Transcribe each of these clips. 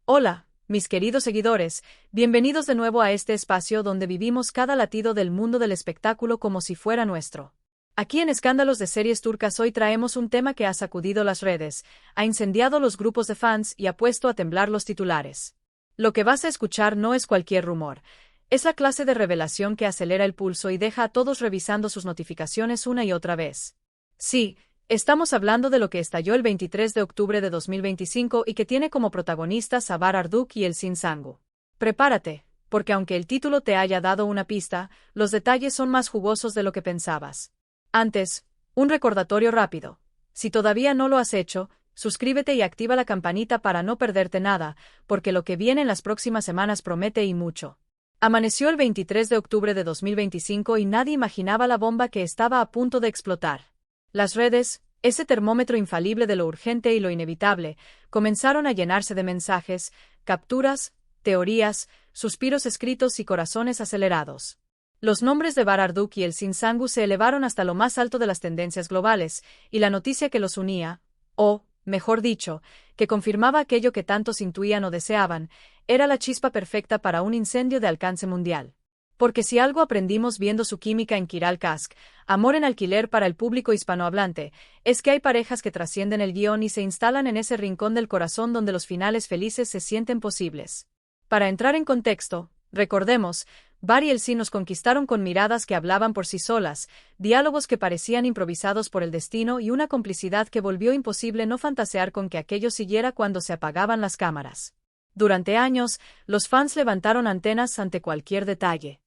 Hola, mis queridos seguidores, bienvenidos de nuevo a este espacio donde vivimos cada latido del mundo del espectáculo como si fuera nuestro. Aquí en Escándalos de Series Turcas hoy traemos un tema que ha sacudido las redes, ha incendiado los grupos de fans y ha puesto a temblar los titulares. Lo que vas a escuchar no es cualquier rumor, es la clase de revelación que acelera el pulso y deja a todos revisando sus notificaciones una y otra vez. Sí, estamos hablando de lo que estalló el 23 de octubre de 2025 y que tiene como protagonistas a Barar Duk y el Sinsangu. Prepárate, porque aunque el título te haya dado una pista, los detalles son más jugosos de lo que pensabas. Antes, un recordatorio rápido. Si todavía no lo has hecho, suscríbete y activa la campanita para no perderte nada, porque lo que viene en las próximas semanas promete y mucho. Amaneció el 23 de octubre de 2025 y nadie imaginaba la bomba que estaba a punto de explotar. Las redes, ese termómetro infalible de lo urgente y lo inevitable, comenzaron a llenarse de mensajes, capturas, teorías, suspiros escritos y corazones acelerados. Los nombres de Barar Duk y el Sinsangu se elevaron hasta lo más alto de las tendencias globales, y la noticia que los unía, o, mejor dicho, que confirmaba aquello que tantos intuían o deseaban, era la chispa perfecta para un incendio de alcance mundial. Porque si algo aprendimos viendo su química en Kiral Kask, Amor en alquiler para el público hispanohablante, es que hay parejas que trascienden el guión y se instalan en ese rincón del corazón donde los finales felices se sienten posibles. Para entrar en contexto, recordemos, Bar y el Sin nos conquistaron con miradas que hablaban por sí solas, diálogos que parecían improvisados por el destino y una complicidad que volvió imposible no fantasear con que aquello siguiera cuando se apagaban las cámaras. Durante años, los fans levantaron antenas ante cualquier detalle.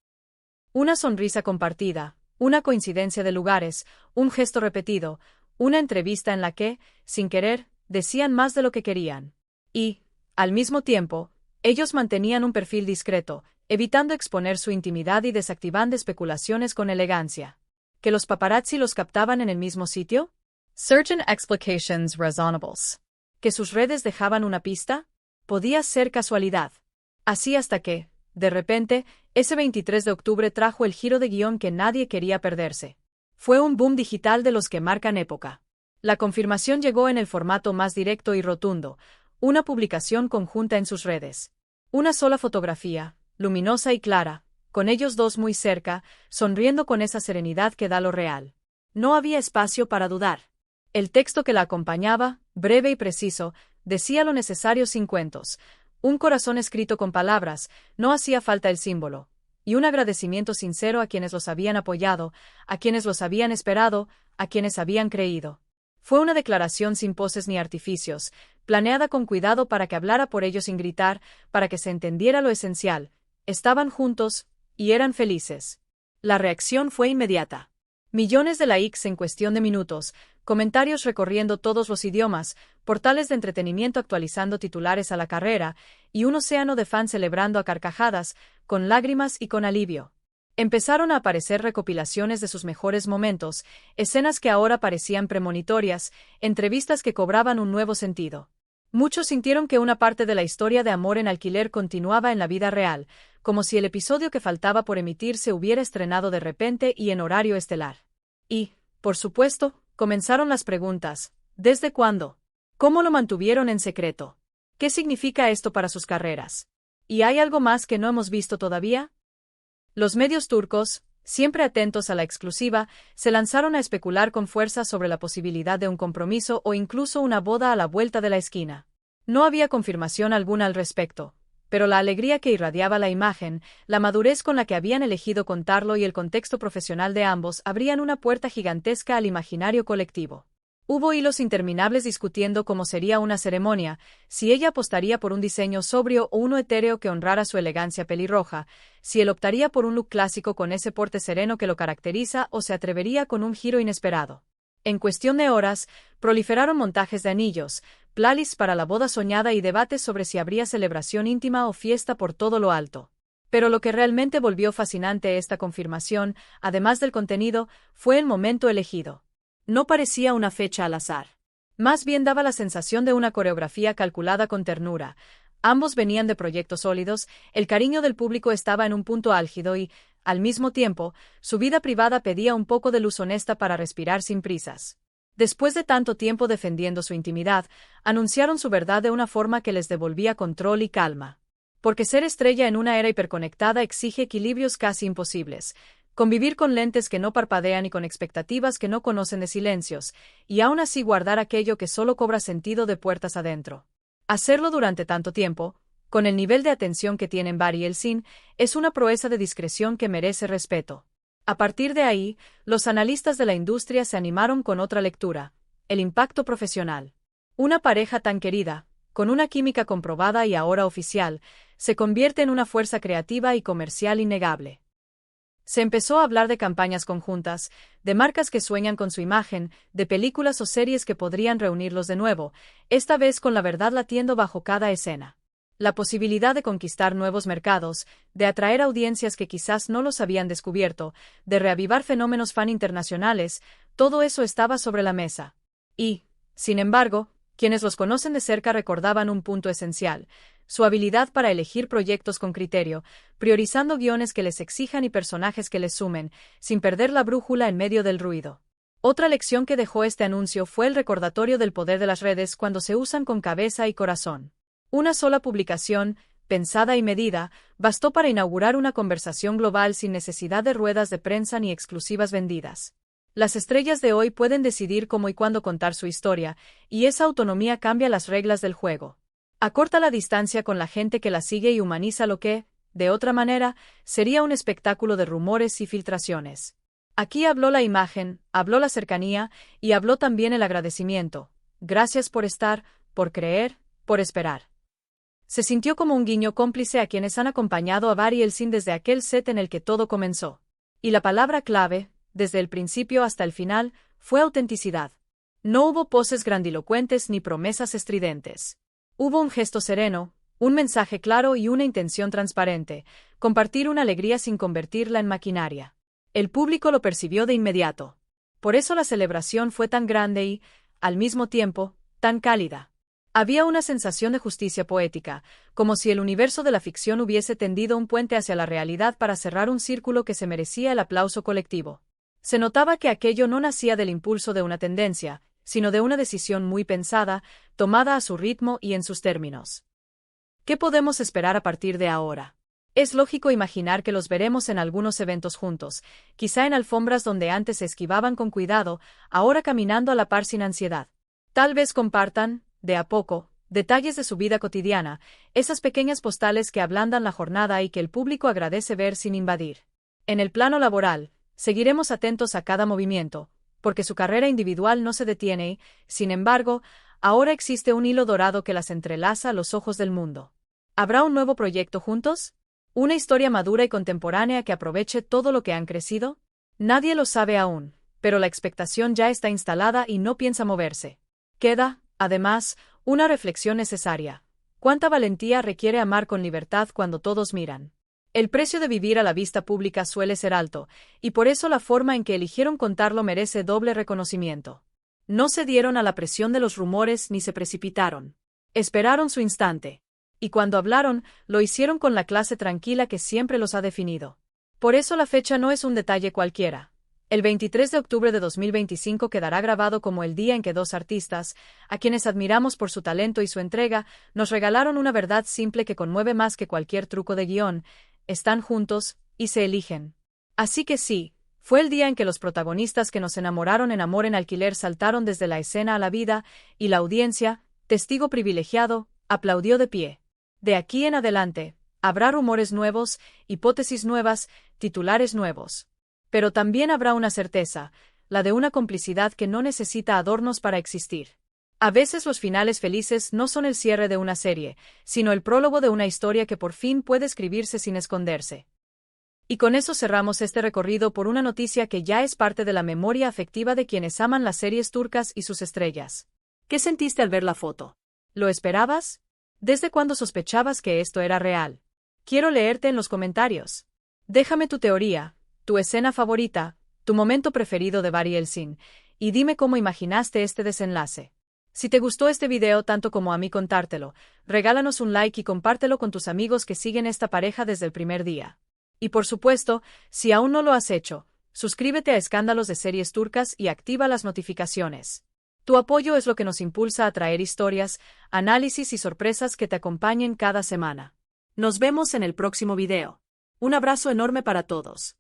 Una sonrisa compartida, una coincidencia de lugares, un gesto repetido, una entrevista en la que, sin querer, decían más de lo que querían. Y, al mismo tiempo, ellos mantenían un perfil discreto, evitando exponer su intimidad y desactivando especulaciones con elegancia. ¿Que los paparazzi los captaban en el mismo sitio? Certain explications razonables. ¿Que sus redes dejaban una pista? Podía ser casualidad. Así hasta que, de repente, ese 23 de octubre trajo el giro de guión que nadie quería perderse. Fue un boom digital de los que marcan época. La confirmación llegó en el formato más directo y rotundo, una publicación conjunta en sus redes. Una sola fotografía, luminosa y clara, con ellos dos muy cerca, sonriendo con esa serenidad que da lo real. No había espacio para dudar. El texto que la acompañaba, breve y preciso, decía lo necesario sin cuentos. Un corazón escrito con palabras, no hacía falta el símbolo, y un agradecimiento sincero a quienes los habían apoyado, a quienes los habían esperado, a quienes habían creído. Fue una declaración sin poses ni artificios, planeada con cuidado para que hablara por ellos sin gritar, para que se entendiera lo esencial. Estaban juntos, y eran felices. La reacción fue inmediata. Millones de likes en cuestión de minutos, comentarios recorriendo todos los idiomas, portales de entretenimiento actualizando titulares a la carrera, y un océano de fans celebrando a carcajadas, con lágrimas y con alivio. Empezaron a aparecer recopilaciones de sus mejores momentos, escenas que ahora parecían premonitorias, entrevistas que cobraban un nuevo sentido. Muchos sintieron que una parte de la historia de Amor en alquiler continuaba en la vida real, como si el episodio que faltaba por emitir se hubiera estrenado de repente y en horario estelar. Y, por supuesto, comenzaron las preguntas. ¿Desde cuándo? ¿Cómo lo mantuvieron en secreto? ¿Qué significa esto para sus carreras? ¿Y hay algo más que no hemos visto todavía? Los medios turcos, siempre atentos a la exclusiva, se lanzaron a especular con fuerza sobre la posibilidad de un compromiso o incluso una boda a la vuelta de la esquina. No había confirmación alguna al respecto, pero la alegría que irradiaba la imagen, la madurez con la que habían elegido contarlo y el contexto profesional de ambos abrían una puerta gigantesca al imaginario colectivo. Hubo hilos interminables discutiendo cómo sería una ceremonia, si ella apostaría por un diseño sobrio o uno etéreo que honrara su elegancia pelirroja, si él optaría por un look clásico con ese porte sereno que lo caracteriza o se atrevería con un giro inesperado. En cuestión de horas, proliferaron montajes de anillos, playlists para la boda soñada y debates sobre si habría celebración íntima o fiesta por todo lo alto. Pero lo que realmente volvió fascinante esta confirmación, además del contenido, fue el momento elegido. No parecía una fecha al azar. Más bien daba la sensación de una coreografía calculada con ternura. Ambos venían de proyectos sólidos, el cariño del público estaba en un punto álgido y, al mismo tiempo, su vida privada pedía un poco de luz honesta para respirar sin prisas. Después de tanto tiempo defendiendo su intimidad, anunciaron su verdad de una forma que les devolvía control y calma. Porque ser estrella en una era hiperconectada exige equilibrios casi imposibles. Convivir con lentes que no parpadean y con expectativas que no conocen de silencios, y aún así guardar aquello que solo cobra sentido de puertas adentro. Hacerlo durante tanto tiempo, con el nivel de atención que tienen Barry y Elsin, es una proeza de discreción que merece respeto. A partir de ahí, los analistas de la industria se animaron con otra lectura: el impacto profesional. Una pareja tan querida, con una química comprobada y ahora oficial, se convierte en una fuerza creativa y comercial innegable. Se empezó a hablar de campañas conjuntas, de marcas que sueñan con su imagen, de películas o series que podrían reunirlos de nuevo, esta vez con la verdad latiendo bajo cada escena. La posibilidad de conquistar nuevos mercados, de atraer audiencias que quizás no los habían descubierto, de reavivar fenómenos fan internacionales, todo eso estaba sobre la mesa. Y, sin embargo, quienes los conocen de cerca recordaban un punto esencial: su habilidad para elegir proyectos con criterio, priorizando guiones que les exijan y personajes que les sumen, sin perder la brújula en medio del ruido. Otra lección que dejó este anuncio fue el recordatorio del poder de las redes cuando se usan con cabeza y corazón. Una sola publicación, pensada y medida, bastó para inaugurar una conversación global sin necesidad de ruedas de prensa ni exclusivas vendidas. Las estrellas de hoy pueden decidir cómo y cuándo contar su historia, y esa autonomía cambia las reglas del juego. Acorta la distancia con la gente que la sigue y humaniza lo que, de otra manera, sería un espectáculo de rumores y filtraciones. Aquí habló la imagen, habló la cercanía, y habló también el agradecimiento. Gracias por estar, por creer, por esperar. Se sintió como un guiño cómplice a quienes han acompañado a Barry y Elsin desde aquel set en el que todo comenzó. Y la palabra clave, desde el principio hasta el final, fue autenticidad. No hubo poses grandilocuentes ni promesas estridentes. Hubo un gesto sereno, un mensaje claro y una intención transparente: compartir una alegría sin convertirla en maquinaria. El público lo percibió de inmediato. Por eso la celebración fue tan grande y, al mismo tiempo, tan cálida. Había una sensación de justicia poética, como si el universo de la ficción hubiese tendido un puente hacia la realidad para cerrar un círculo que se merecía el aplauso colectivo. Se notaba que aquello no nacía del impulso de una tendencia, sino de una decisión muy pensada, tomada a su ritmo y en sus términos. ¿Qué podemos esperar a partir de ahora? Es lógico imaginar que los veremos en algunos eventos juntos, quizá en alfombras donde antes se esquivaban con cuidado, ahora caminando a la par sin ansiedad. Tal vez compartan, de a poco, detalles de su vida cotidiana, esas pequeñas postales que ablandan la jornada y que el público agradece ver sin invadir. En el plano laboral, seguiremos atentos a cada movimiento, porque su carrera individual no se detiene y, sin embargo, ahora existe un hilo dorado que las entrelaza a los ojos del mundo. ¿Habrá un nuevo proyecto juntos? ¿Una historia madura y contemporánea que aproveche todo lo que han crecido? Nadie lo sabe aún, pero la expectación ya está instalada y no piensa moverse. Queda, además, una reflexión necesaria: ¿cuánta valentía requiere amar con libertad cuando todos miran? El precio de vivir a la vista pública suele ser alto, y por eso la forma en que eligieron contarlo merece doble reconocimiento. No cedieron a la presión de los rumores ni se precipitaron. Esperaron su instante. Y cuando hablaron, lo hicieron con la clase tranquila que siempre los ha definido. Por eso la fecha no es un detalle cualquiera. El 23 de octubre de 2025 quedará grabado como el día en que dos artistas, a quienes admiramos por su talento y su entrega, nos regalaron una verdad simple que conmueve más que cualquier truco de guión: están juntos, y se eligen. Así que sí, fue el día en que los protagonistas que nos enamoraron en Amor en Alquiler saltaron desde la escena a la vida, y la audiencia, testigo privilegiado, aplaudió de pie. De aquí en adelante, habrá rumores nuevos, hipótesis nuevas, titulares nuevos. Pero también habrá una certeza, la de una complicidad que no necesita adornos para existir. A veces los finales felices no son el cierre de una serie, sino el prólogo de una historia que por fin puede escribirse sin esconderse. Y con eso cerramos este recorrido por una noticia que ya es parte de la memoria afectiva de quienes aman las series turcas y sus estrellas. ¿Qué sentiste al ver la foto? ¿Lo esperabas? ¿Desde cuándo sospechabas que esto era real? Quiero leerte en los comentarios. Déjame tu teoría, tu escena favorita, tu momento preferido de Barry y Elsin, y dime cómo imaginaste este desenlace. Si te gustó este video tanto como a mí contártelo, regálanos un like y compártelo con tus amigos que siguen esta pareja desde el primer día. Y por supuesto, si aún no lo has hecho, suscríbete a Escándalos de Series Turcas y activa las notificaciones. Tu apoyo es lo que nos impulsa a traer historias, análisis y sorpresas que te acompañen cada semana. Nos vemos en el próximo video. Un abrazo enorme para todos.